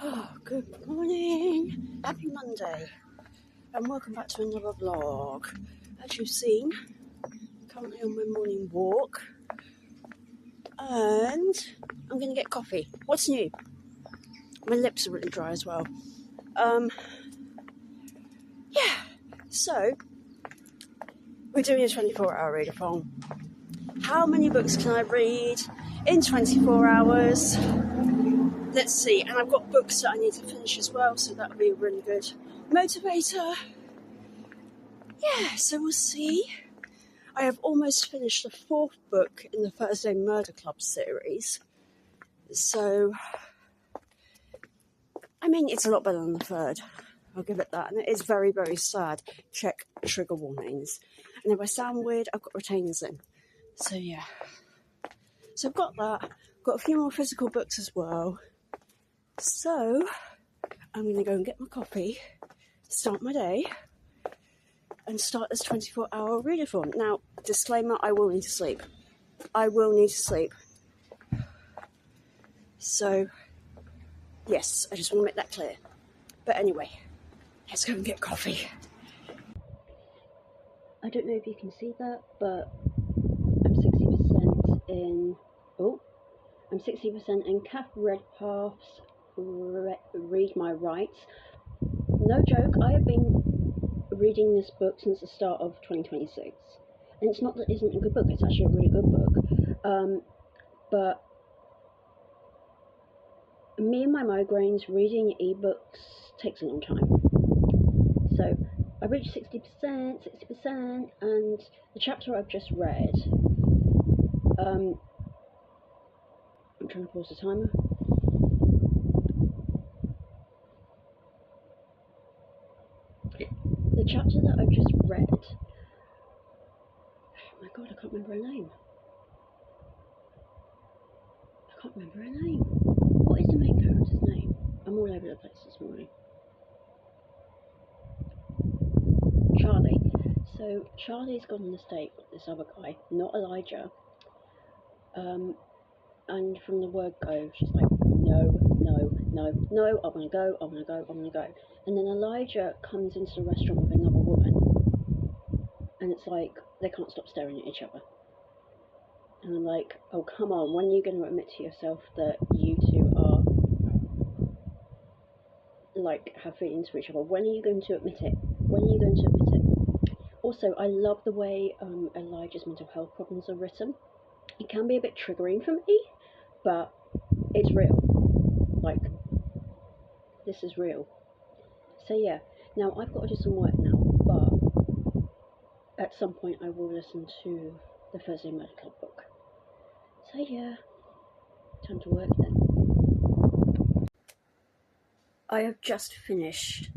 Oh, good morning, happy Monday, and welcome back to another vlog. As you've seen, currently on my morning walk, and I'm going to get coffee. What's new? My lips are really dry as well. Yeah, so we're doing a 24-hour readathon. How many books can I read in 24 hours? Let's see, and I've got books that I need to finish as well, so that'll be a really good motivator. Yeah, so we'll see. I have almost finished the 4th book in the Thursday Murder Club series. So, I mean, it's a lot better than the 3rd. I'll give it that. And it is very, very sad. Check trigger warnings. And if I sound weird, I've got retainers in. So, yeah. So I've got that. Got a few more physical books as well. So, I'm going to go and get my coffee, start my day, and start this 24-hour readathon. Now, disclaimer, I will need to sleep. I will need to sleep. So, yes, I just want to make that clear. But anyway, let's go and get coffee. I don't know if you can see that, but I'm 60% in... I'm 60% in Kath Redpath's Read My Rights. No joke, I have been reading this book since the start of 2026. And it's not that it isn't a good book, it's actually a really good book. But me and my migraines, reading ebooks takes a long time. So I reached 60%, and the chapter I've just read, I'm trying to pause the timer. The chapter that I've just read, oh my god, I can't remember her name. What is the main character's name? I'm all over the place this morning. Charlie. So Charlie's gone on a date with this other guy, not Elijah. And from the word go, she's like, no, I want to go. And then Elijah comes into the restaurant with another woman. And it's like, they can't stop staring at each other. And I'm like, oh, come on, when are you going to admit to yourself that you two are, like, have feelings for each other? When are you going to admit it? Also, I love the way Elijah's mental health problems are written. It can be a bit triggering for me, but it's real. Like, this is real. So yeah, now I've got to do some work now, but at some point I will listen to the Thursday Murder Club book. So yeah, time to work then. I have just finished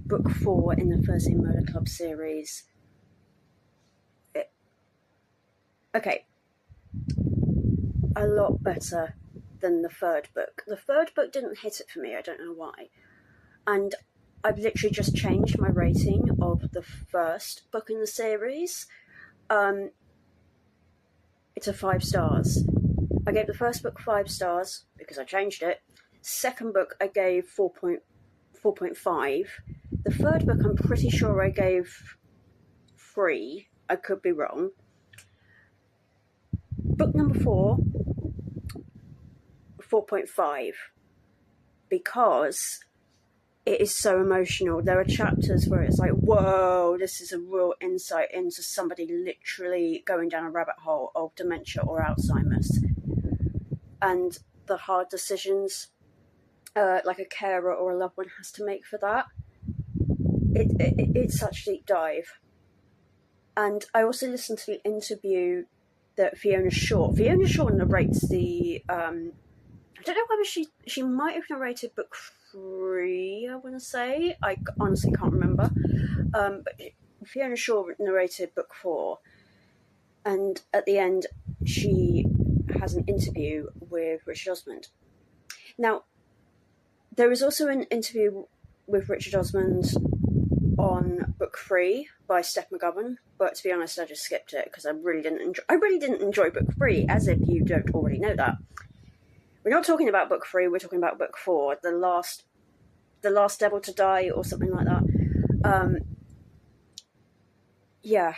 book 4 in the Thursday Murder Club series. Okay, a lot better than the 3rd book. The 3rd book didn't hit it for me, I don't know why. And I've literally just changed my rating of the 1st book in the series. It's a 5 stars. I gave the 1st book 5 stars because I changed it. 2nd book I gave 4.5. The 3rd book I'm pretty sure I gave 3. I could be wrong. Book number 4, 4.5, because it is so emotional. There are chapters where it's like, whoa, this is a real insight into somebody literally going down a rabbit hole of dementia or Alzheimer's. And the hard decisions, like a carer or a loved one has to make for that. It's such a deep dive. And I also listened to the interview that Fiona Shaw narrates the, I don't know whether she might have narrated book 3, I want to say. I honestly can't remember. But Fiona Shaw narrated book 4. And at the end, she has an interview with RichardOsman. Now, there is also an interview with RichardOsman on book 3 by Steph McGovern, but to be honest, I just skipped it because I really didn't enjoy book 3, as if you don't already know that. we're not talking about book 3, we're talking about book 4, the last devil to die, or something like that. Yeah,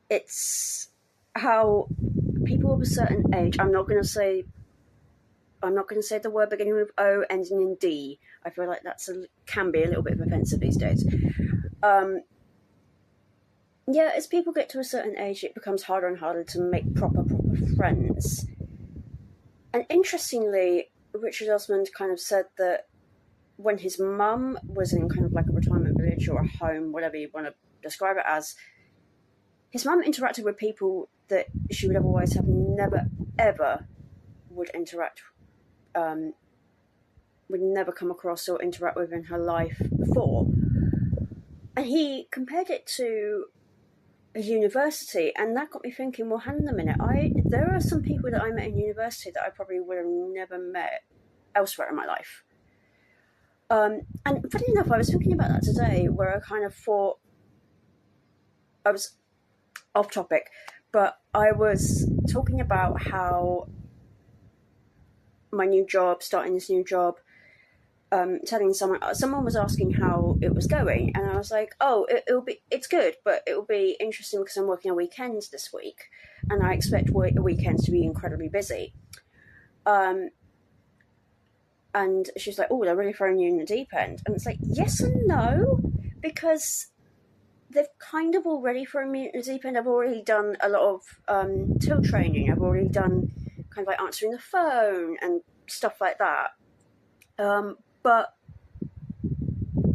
it's how people of a certain age, I'm not going to say the word beginning with O, ending in D. I feel like can be a little bit offensive these days. Yeah, as people get to a certain age, it becomes harder and harder to make proper friends. And interestingly, RichardOsman kind of said that when his mum was in kind of like a retirement village or a home, whatever you want to describe it as, his mum interacted with people that she would otherwise have never, ever would never come across or interact with in her life before. And he compared it to a university, and that got me thinking, well, hang on a minute, there are some people that I met in university that I probably would have never met elsewhere in my life. And funny enough, I was thinking about that today, where I kind of thought, I was off topic, but I was talking about how my new job, starting this new job, telling someone was asking how it was going, and I was like, oh, it's good, but it will be interesting because I'm working on weekends this week, and I expect weekends to be incredibly busy. And she's like, oh, they're really throwing you in the deep end. And it's like, yes and no, because they've kind of already thrown me in the deep end. I've already done a lot of till training. I've already done kind of like answering the phone and stuff like that. But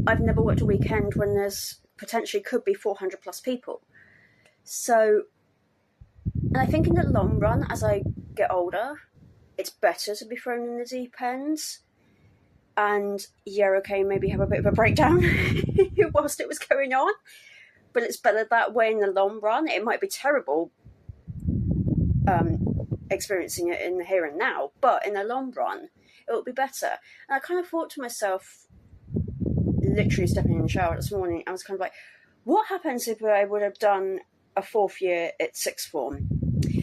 I've never worked a weekend when there's potentially could be 400 plus people. So, and I think in the long run, as I get older, it's better to be thrown in the deep end. And yeah, okay, maybe have a bit of a breakdown whilst it was going on. But it's better that way in the long run. It might be terrible experiencing it in the here and now, but in the long run, it will be better. And I kind of thought to myself, literally stepping in the shower this morning, I was kind of like, what happens if I would have done a 4th year at sixth form?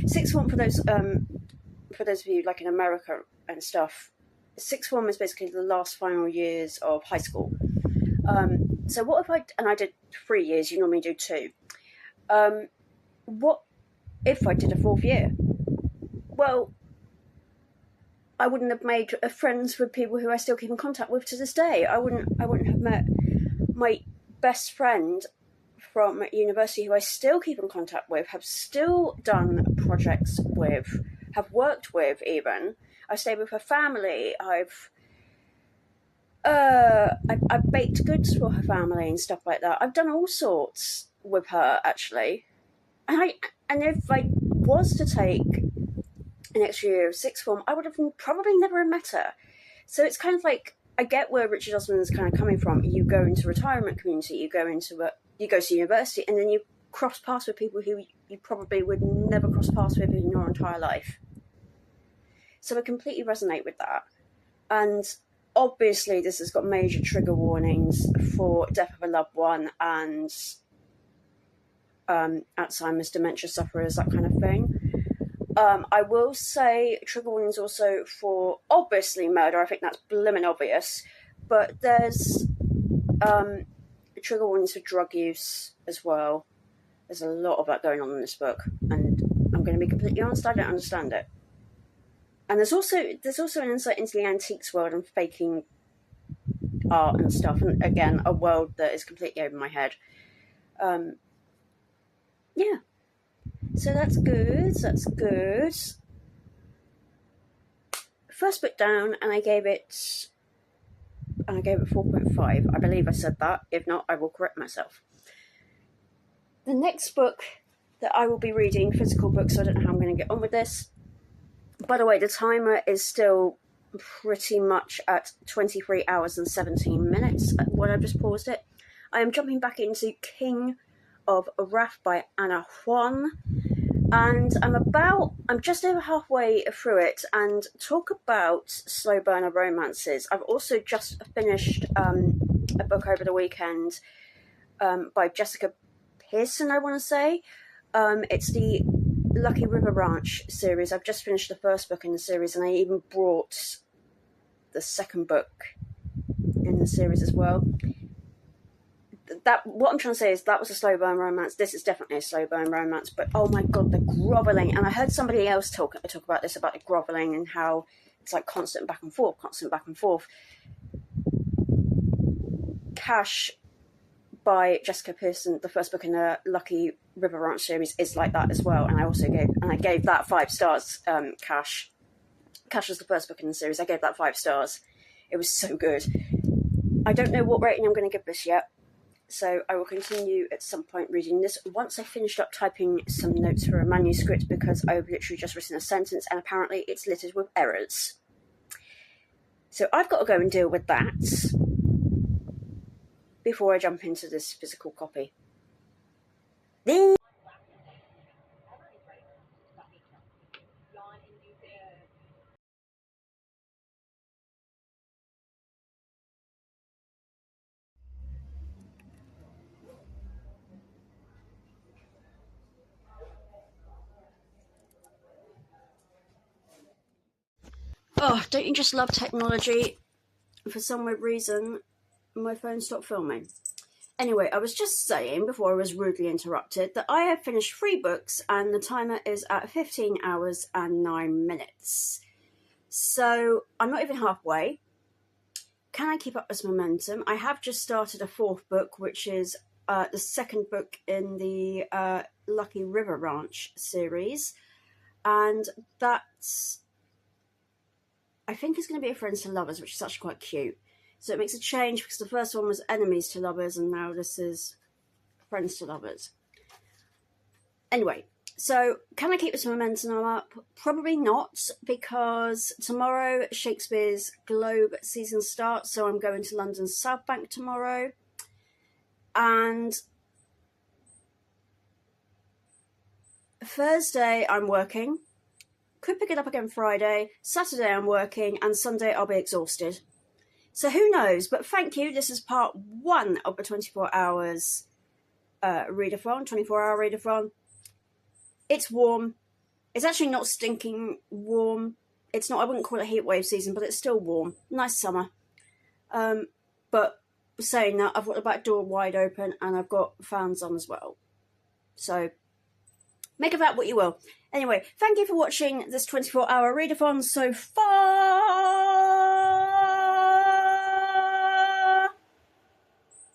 Sixth form, for those of you like in America and stuff, sixth form is basically the last final years of high school. So what if I did 3 years, you normally do 2. What if I did a 4th year? Well, I wouldn't have made friends with people who I still keep in contact with to this day. I wouldn't have met my best friend from university who I still keep in contact with, have still done projects with, have worked with even. I've stayed with her family. I've baked goods for her family and stuff like that. I've done all sorts with her, actually. And if I was to take an extra year of sixth form, I would have probably never met her. So it's kind of like, I get where RichardOsman is kind of coming from. You go into retirement community, you go to university, and then you cross paths with people who you probably would never cross paths with in your entire life. So I completely resonate with that. And obviously this has got major trigger warnings for death of a loved one and Alzheimer's, dementia sufferers, that kind of thing. I will say trigger warnings also for, obviously, murder. I think that's blimmin' obvious. But there's trigger warnings for drug use as well. There's a lot of that going on in this book. And I'm going to be completely honest, I don't understand it. And there's also an insight into the antiques world and faking art and stuff. And again, a world that is completely over my head. Yeah. So that's good. First book down, and I gave it 4.5. I believe I said that. If not, I will correct myself. The next book that I will be reading, physical book, so I don't know how I'm going to get on with this. By the way, the timer is still pretty much at 23 hours and 17 minutes when I've just paused it. I am jumping back into King of Wrath by Anna Huang. And I'm just over halfway through it, and talk about slow burner romances. I've also just finished a book over the weekend by Jessica Peterson, I want to say. It's the Lucky River Ranch series. I've just finished the first book in the series, and I even brought the second book in the series as well. What I'm trying to say is that was a slow burn romance. This is definitely a slow burn romance, but oh my god, the grovelling. And I heard somebody else talk about this, about the grovelling and how it's like constant back and forth. Cash by Jessica Peterson, the first book in the Lucky River Ranch series, is like that as well. And I gave that 5 stars. Cash was the first book in the series. I gave that 5 stars. It was so good. I don't know what rating I'm going to give this yet, so I will continue at some point reading this once I finished up typing some notes for a manuscript, because I've literally just written a sentence and apparently it's littered with errors. So I've got to go and deal with that before I jump into this physical copy. Oh, don't you just love technology? For some weird reason, my phone stopped filming. Anyway, I was just saying, before I was rudely interrupted, that I have finished 3 books and the timer is at 15 hours and 9 minutes. So I'm not even halfway. Can I keep up this momentum? I have just started a 4th book, which is the second book in the Lucky River Ranch series. And that's, I think, is going to be a Friends to Lovers, which is actually quite cute. So it makes a change, because the first one was Enemies to Lovers, and now this is Friends to Lovers. Anyway, so can I keep this momentum up? Probably not, because tomorrow Shakespeare's Globe season starts, so I'm going to London's South Bank tomorrow. And Thursday I'm working. Could pick it up again Friday. Saturday I'm working, and Sunday I'll be exhausted. So who knows? But thank you. This is part 1 of the 24 hours readathon, 24-hour readathon. It's warm. It's actually not stinking warm. It's not, I wouldn't call it heatwave season, but it's still warm. Nice summer. But saying that, I've got the back door wide open and I've got fans on as well. So make of that what you will. Anyway, thank you for watching this 24-hour readathon so far.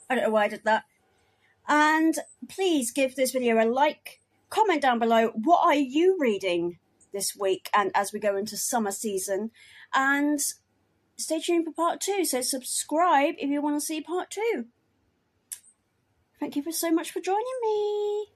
I don't know why I did that. And please give this video a like, comment down below, what are you reading this week and as we go into summer season, and stay tuned for part 2. So subscribe if you want to see part 2. Thank you so much for joining me.